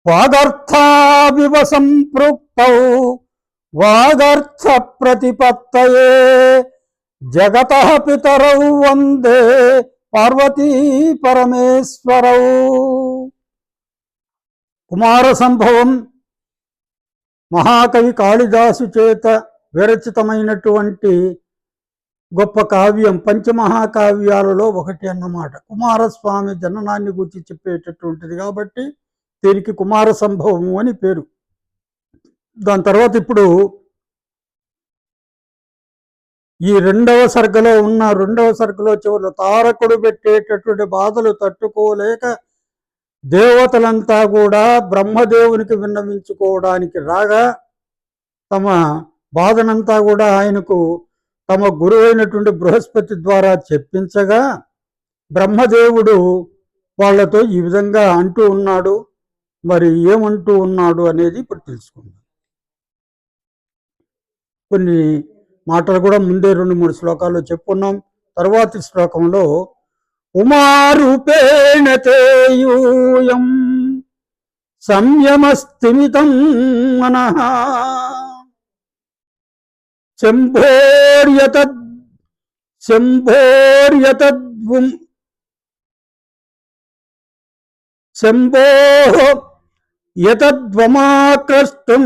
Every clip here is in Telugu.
వాగర్థావివ సంపృక్తౌ వాగర్థ ప్రతిపత్తయే జగతః పితరౌ వందే పార్వతీ పరమేశ్వరౌ. కుమార సంభవం మహాకవి కాళిదాసు చేత విరచితమైనటువంటి గొప్ప కావ్యం, పంచమహాకావ్యాలలో ఒకటి అన్నమాట. కుమారస్వామి జననాన్ని గురించి చెప్పేటటువంటిది కాబట్టి దీనికి కుమార సంభవము అని పేరు. దాని తర్వాత ఇప్పుడు ఈ రెండవ సర్గలో చివరిలో తారకుడు పెట్టేటటువంటి బాధలు తట్టుకోలేక దేవతలంతా కూడా బ్రహ్మదేవునికి విన్నవించుకోవడానికి రాగా తమ బాధనంతా కూడా ఆయనకు తమ గురువు అయినటువంటి బృహస్పతి ద్వారా చెప్పించగా బ్రహ్మదేవుడు వాళ్లతో ఈ విధంగా అంటూ ఉన్నాడు. మరి ఏమంటూ ఉన్నాడు అనేది ఇప్పుడు తెలుసుకుందాం. కొన్ని మాటలు కూడా ముందే 2-3 శ్లోకాల్లో చెప్పుకున్నాం. తర్వాతి శ్లోకంలో ఉమారూపేణ తేయూయం సంయమస్థిమితం మనః శంభోః యతద్వమాక్రష్టం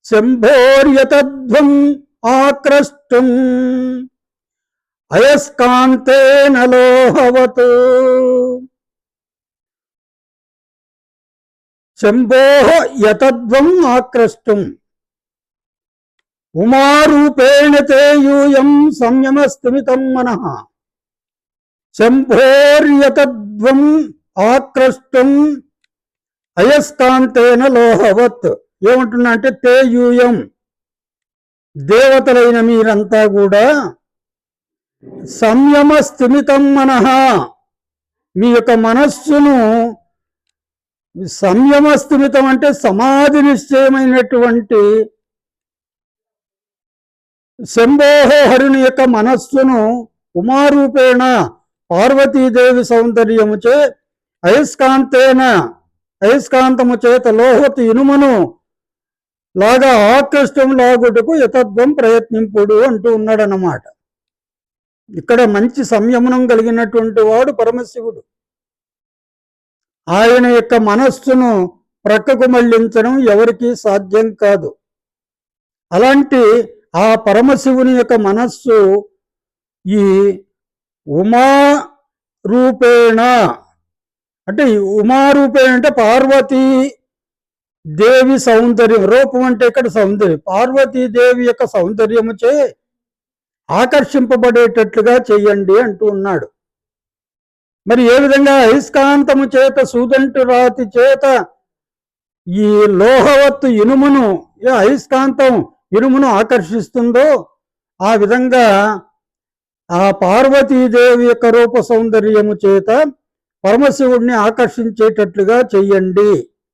శంభోర్యతద్వం ఆక్రష్టం అయస్కాంతేన లోహవత్. శంభోః యతద్వం ఆక్రష్టం ఉమారూపేణ తే యూయం సంయమస్థిమితం మనః శంభోర్యతద్వం ఆక్రష్టం అయస్కాంతేన లోహవత్. ఏమంటున్నా అంటే తే యూయం, దేవతలైన మీరంతా కూడా సంయమ స్థిమితం మనః, మీ యొక్క మనస్సును సంయమ స్థిమితం అంటే సమాధి నిశ్చయమైనటువంటి శంభోః హరుని యొక్క మనస్సును ఉమారూపేణ పార్వతీదేవి సౌందర్యముచే అయస్కాంతము చేత లోహతు ఇనుమను లాగా ఆకృష్టం లాగుటకు యతద్వం ప్రయత్నింపుడు అంటూ ఉన్నాడన్నమాట. ఇక్కడ మంచి సంయమనం కలిగినటువంటి వాడు పరమశివుడు. ఆయన యొక్క మనస్సును ప్రక్కకు మళ్లించడం ఎవరికీ సాధ్యం కాదు. అలాంటి ఆ పరమశివుని యొక్క మనస్సు ఈ ఉమా రూపేణ అంటే ఉమారూపేణ అంటే పార్వతీ దేవి సౌందర్యం, రూపం అంటే ఇక్కడ సౌందర్యం, పార్వతీదేవి యొక్క సౌందర్యముచే ఆకర్షింపబడేటట్లుగా చెయ్యండి అంటూ ఉన్నాడు. మరి ఏ విధంగా అయస్కాంతము చేత సూదంటు రాతి చేత ఈ లోహవత్తు ఇనుమును, అయస్కాంతం ఇనుమును ఆకర్షిస్తుందో ఆ విధంగా ఆ పార్వతీదేవి యొక్క రూప సౌందర్యము చేత పరమశివుడిని ఆకర్షించేటట్లుగా చెయ్యండి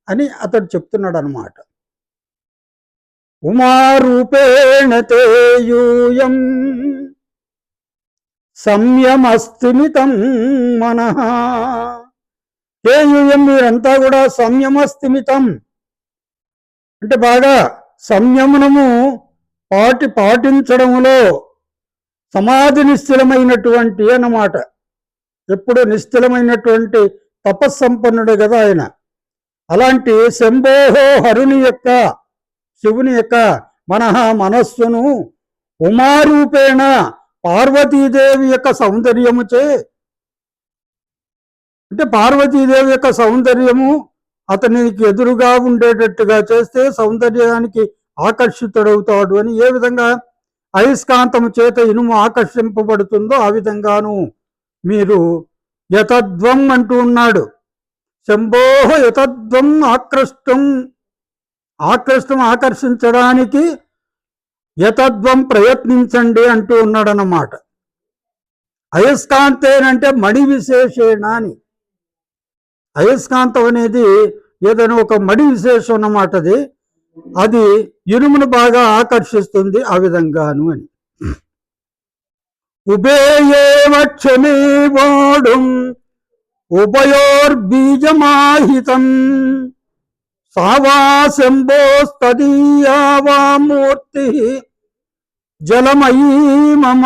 అని అతడు చెప్తున్నాడు అన్నమాట. ఉమారూపేణ తే యూయం సంయమస్థిమితం మనః. తే యూయం, మీరంతా కూడా సంయమస్థిమితం అంటే బాగా సంయమనము పాటించడంలో సమాధి నిశ్చలమైనటువంటి అన్నమాట. ఎప్పుడు నిశ్చలమైనటువంటి తపస్సంపన్నుడు కదా ఆయన. అలాంటి శంభోః హరుని యొక్క, శివుని యొక్క మనస్సును ఉమారూపేణ పార్వతీదేవి యొక్క సౌందర్యముచే అంటే పార్వతీదేవి యొక్క సౌందర్యము అతనికి ఎదురుగా ఉండేటట్టుగా చేస్తే సౌందర్యానికి ఆకర్షితుడవుతాడు అని. ఏ విధంగా అయస్కాంతము చేత ఇనుము ఆకర్షింపబడుతుందో ఆ విధంగాను మీరు యతద్వం అంటూ ఉన్నాడు. శంభోః యతద్వం ఆకృష్టం ఆకర్షించడానికి యతద్వం ప్రయత్నించండి అంటూ ఉన్నాడన్నమాట. అయస్కాంతేనంటే మణి విశేషేణ అని. అయస్కాంతం అనేది ఏదైనా ఒక మణి విశేషం అన్నమాట. అది ఇనుమును బాగా ఆకర్షిస్తుంది ఆ విధంగాను అని. ఉభయోర్బీజమాహితం సావా శంభోస్తదీయా వా మూర్తి జలమయీ మమ.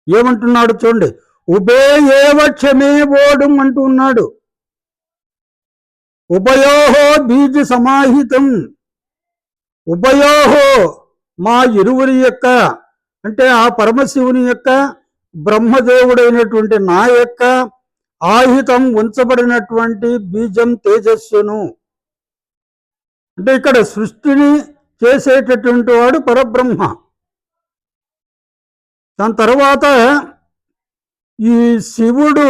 ఏమంటున్నాడు చూడండి, ఉభే ఏవ క్షమే ఓడం అంటూ ఉన్నాడు. ఉభయోహో బీజ సమాహితం, ఉభయోహో మా ఇరువురి యొక్క, అంటే ఆ పరమశివుని యొక్క, బ్రహ్మదేవుడైనటువంటి నా యొక్క ఆహితం ఉంచబడినటువంటి బీజం తేజస్సును, అంటే ఇక్కడ సృష్టిని చేసేటటువంటి వాడు పరబ్రహ్మ. దాని తర్వాత ఈ శివుడు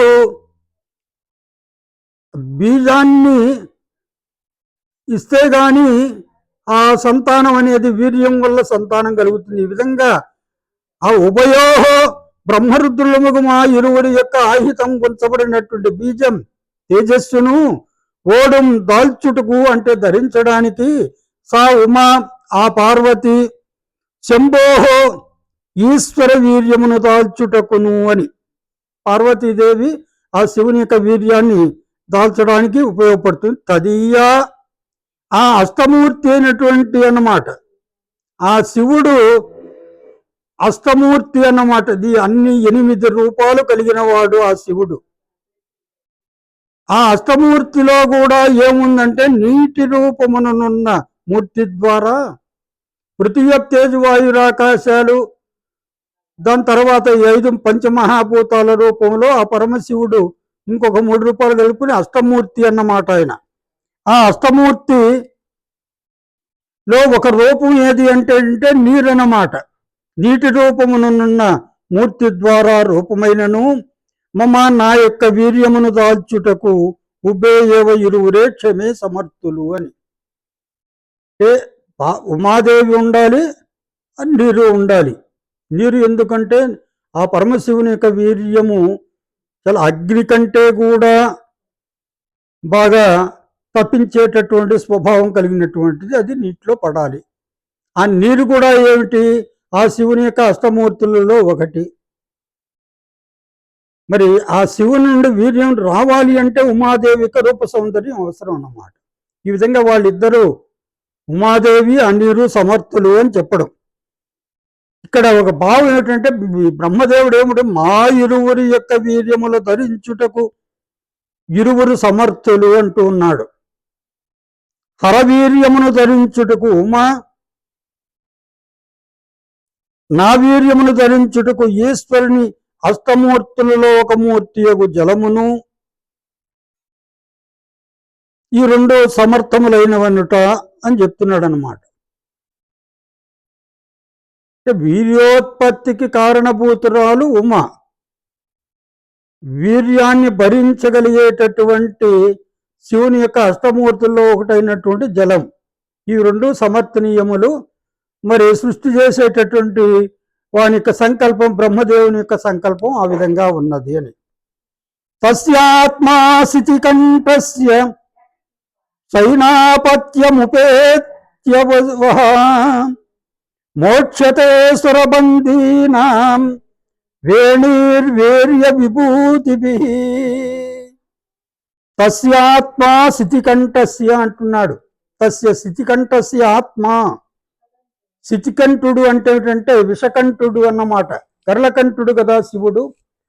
బీజాన్ని ఇస్తే గాని ఆ సంతానం అనేది వీర్యం వల్ల సంతానం కలుగుతుంది. ఈ విధంగా ఆ ఉభయోహో బ్రహ్మరుద్రులముగు మా ఇరువురి యొక్క ఆహితం ఉంచబడినటువంటి బీజం తేజస్సును ఓడం దాల్చుటకు, అంటే ధరించడానికి, సా ఉమా ఆ పార్వతి, శంభోహో ఈశ్వర వీర్యమును దాల్చుటకును అని. పార్వతీదేవి ఆ శివుని యొక్క వీర్యాన్ని దాల్చడానికి ఉపయోగపడుతుంది. తదీయా ఆ అష్టమూర్తి అయినటువంటి అన్నమాట, ఆ శివుడు అష్టమూర్తి అన్నమాట. ఇది అన్ని 8 రూపాలు కలిగిన వాడు ఆ శివుడు. ఆ అష్టమూర్తిలో కూడా ఏముందంటే నీటి రూపముననున్న మూర్తి ద్వారా పృథివీ తేజవాయురాకాశాలు, దాని తర్వాత 5 పంచమహాభూతాల రూపంలో ఆ పరమశివుడు ఇంకొక 3 రూపాయలు కలుపుకుని అష్టమూర్తి అన్నమాట ఆయన. ఆ అష్టమూర్తిలో ఒక రూపం ఏది అంటే నీరు అన్నమాట. నీటి రూపమునున్న మూర్తి ద్వారా రూపమైనను మమ నా యొక్క వీర్యమును దాల్చుటకు ఉభే ఏవ ఇరువురే క్షమే సమర్థులు అని. ఉమాదేవి ఉండాలి, నీరు ఉండాలి. నీరు ఎందుకంటే ఆ పరమశివుని యొక్క వీర్యము చాలా అగ్ని కంటే కూడా బాగా తప్పించేటటువంటి స్వభావం కలిగినటువంటిది, అది నీటిలో పడాలి. ఆ నీరు కూడా ఏమిటి, ఆ శివుని యొక్క అష్టమూర్తులలో ఒకటి. మరి ఆ శివుని నుండి వీర్యం రావాలి అంటే ఉమాదేవి యొక్క రూప సౌందర్యం అవసరం అన్నమాట. ఈ విధంగా వాళ్ళిద్దరూ ఉమాదేవి ఆ నీరు సమర్థులు అని చెప్పడం. ఇక్కడ ఒక భావం ఏమిటంటే బ్రహ్మదేవుడు ఏమిటి, మా ఇరువురి యొక్క వీర్యములు ధరించుటకు ఇరువురు సమర్థులు అంటూ ఉన్నాడు. హరవీర్యమును ధరించుటకు ఉమా, నా వీర్యమును ధరించుటకు ఈశ్వరుని అష్టమూర్తులలో ఒక మూర్తి యొక్క జలమును, ఈ 2 సమర్థములైనవనుట అని చెప్తున్నాడు అన్నమాట. వీర్యోత్పత్తికి కారణభూతురాలు ఉమ, వీర్యాన్ని భరించగలిగేటటువంటి శివుని యొక్క అష్టమూర్తుల్లో ఒకటైనటువంటి జలం, ఈ 2 సమర్థనీయములు. మరి సృష్టి చేసేటటువంటి వాని యొక్క సంకల్పం, బ్రహ్మదేవుని యొక్క సంకల్పం ఆ విధంగా ఉన్నది అని. తస్యాత్మా శితికంఠస్య సైనాపత్యముపేత్యవః మోక్షతే సురబంధీనాం వేణీర్వేర్య విభూతిభిః. తస్యాత్మా శితికంఠస్య అంటున్నాడు. తస్య శితికంఠస్య ఆత్మ. శితికంఠుడు అంటే ఏంటంటే విషకంఠుడు అన్నమాట. కరళకంఠుడు కదా శివుడు.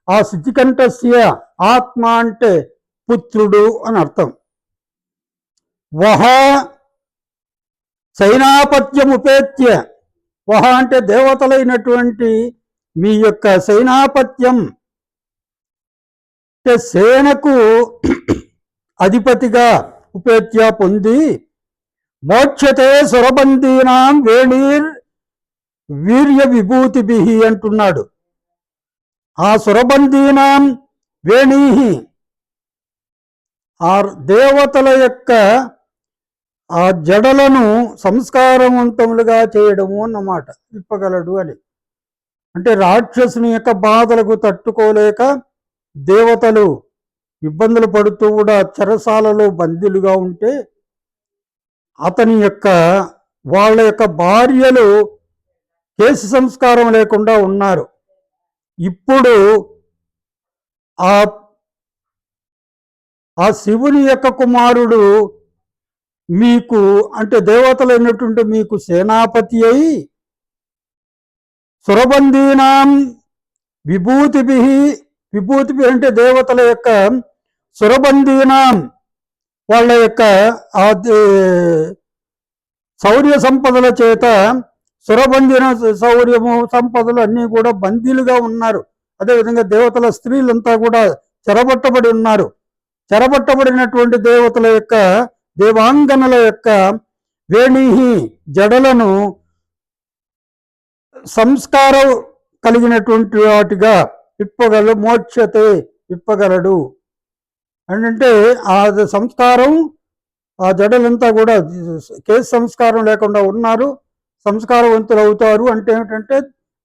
ఆ శితికంఠస్య ఆత్మ అంటే పుత్రుడు అని అర్థం. వహ సైనాపత్యముపేత్య, వహ అంటే దేవతలైనటువంటి మీ యొక్క సైనాపత్యం, అంటే సేనకు అధిపతిగా ఉపేత్య పొంది, మోక్షతే సురబంధీనాం వేణీర్ వీర్య విభూతిభిః అంటున్నాడు. ఆ సురబంధీనాం వేణీహి, ఆ దేవతల యొక్క ఆ జడలను సంస్కారవంతములుగా చేయడము అన్నమాట. విప్పగలడు అని అంటే రాక్షసుని యొక్క బాధలకు తట్టుకోలేక దేవతలు ఇబ్బందులు పడుతూ కూడా చెరసాలలో బందీలుగా ఉంటే అతని యొక్క వాళ్ళ యొక్క భార్యలు కేసు సంస్కారం లేకుండా ఉన్నారు. ఇప్పుడు ఆ ఆ శివుని యొక్క కుమారుడు మీకు అంటే దేవతలైనటువంటి మీకు సేనాపతి అయి సురబందీనాం విభూతిభి, విభూతిభి అంటే దేవతల యొక్క సురబందీనాం వాళ్ళ యొక్క శౌర్య సంపదల చేత సురబంధన శౌర్యము సంపదలు అన్నీ కూడా బందీలుగా ఉన్నారు. అదేవిధంగా దేవతల స్త్రీలంతా కూడా చెరబట్టబడి ఉన్నారు. చెరబట్టబడినటువంటి దేవతల యొక్క దేవాంగనల యొక్క వేణిహి జడలను సంస్కారం కలిగినటువంటి వాటిగా విప్పగలడు, మోక్షతే విప్పగలడు అంటే ఆ సంస్కారం ఆ జడలంతా కూడా కేసు సంస్కారం లేకుండా ఉన్నారు, సంస్కారవంతులు అవుతారు. అంటే ఏమిటంటే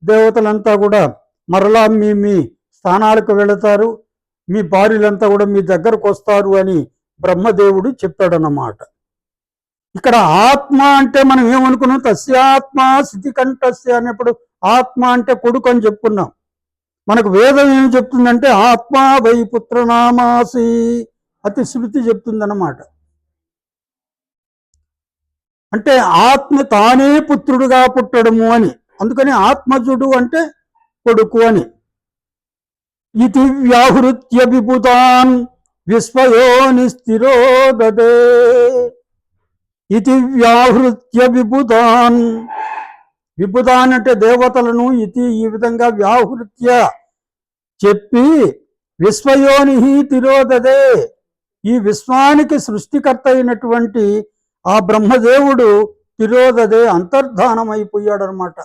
దేవతలంతా కూడా మరలా మీ స్థానాలకు వెళతారు, మీ భార్యలంతా కూడా మీ దగ్గరకు వస్తారు అని బ్రహ్మదేవుడు చెప్పాడన్నమాట. ఇక్కడ ఆత్మ అంటే మనం ఏమనుకున్నాం, తస్యాత్మ స్థితికంఠస్య అనేప్పుడు ఆత్మ అంటే కొడుకు అని చెప్పుకున్నాం. మనకు వేదం ఏం చెప్తుందంటే ఆత్మ వై పుత్రనామాసి అతి శృతి చెప్తుందన్నమాట. అంటే ఆత్మ తానే పుత్రుడుగా పుట్టడము అని, అందుకని ఆత్మజుడు అంటే కొడుకు అని. ఇతి వ్యాహృత్య విభుతాన్ విశ్వయోని స్థిరో దదే, ఇతి వ్యాహృత్య విభుతాన్, విభుతాన్ అంటే దేవతలను ఇతి ఈ విధంగా వ్యాహృత్య చెప్పి విశ్వయోని తిరోదదే, ఈ విశ్వానికి సృష్టికర్త అయినటువంటి ఆ బ్రహ్మదేవుడు తిరోదదే అంతర్ధానమైపోయాడు అనమాట.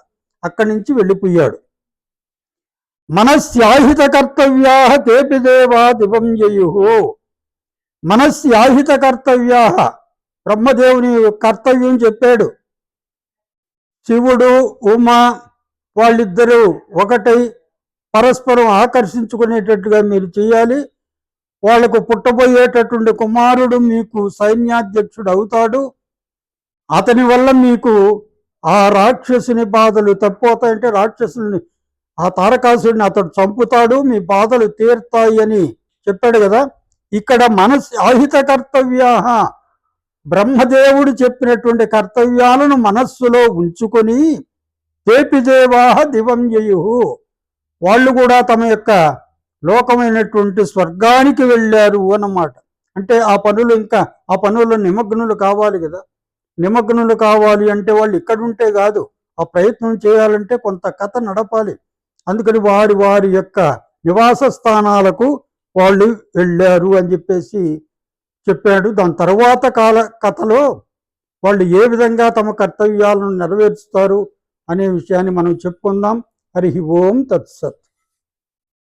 అక్కడి నుంచి వెళ్ళిపోయాడు. మనస్యాహిత కర్తవ్యా తేపి దేవా దివం యయు, మనస్యాహిత కర్తవ్యా బ్రహ్మదేవుని కర్తవ్యం చెప్పాడు. శివుడు ఉమ వాళ్ళిద్దరూ ఒకటై పరస్పరం ఆకర్షించుకునేటట్టుగా మీరు చేయాలి. వాళ్లకు పుట్టబోయేటటువంటి కుమారుడు మీకు సైన్యాధ్యక్షుడు అవుతాడు. అతని వల్ల మీకు ఆ రాక్షసుని బాధలు తప్పిపోతాయంటే రాక్షసుల్ని ఆ తారకాసుడిని అతడు చంపుతాడు, మీ బాధలు తీరుతాయి అని చెప్పాడు కదా. ఇక్కడ ఆహిత కర్తవ్యా, బ్రహ్మదేవుడు చెప్పినటువంటి కర్తవ్యాలను మనస్సులో ఉంచుకొని తేపిదేవాహ దివం యయు, వాళ్ళు కూడా తమ యొక్క లోకమైనటువంటి స్వర్గానికి వెళ్ళారు అన్నమాట. అంటే ఆ పనుల్లో నిమగ్నులు కావాలి కదా. నిమగ్నులు కావాలి అంటే వాళ్ళు ఇక్కడుంటే కాదు, ఆ ప్రయత్నం చేయాలంటే కొంత కథ నడపాలి. అందుకని వారి వారి యొక్క నివాస స్థానాలకు వాళ్ళు వెళ్ళారు అని చెప్పేసి చెప్పాడు. దాని తర్వాత కథలో వాళ్ళు ఏ విధంగా తమ కర్తవ్యాలను నెరవేర్చుతారు అనే విషయాన్ని మనం చెప్పుకుందాం. హరి ఓం తత్సత్.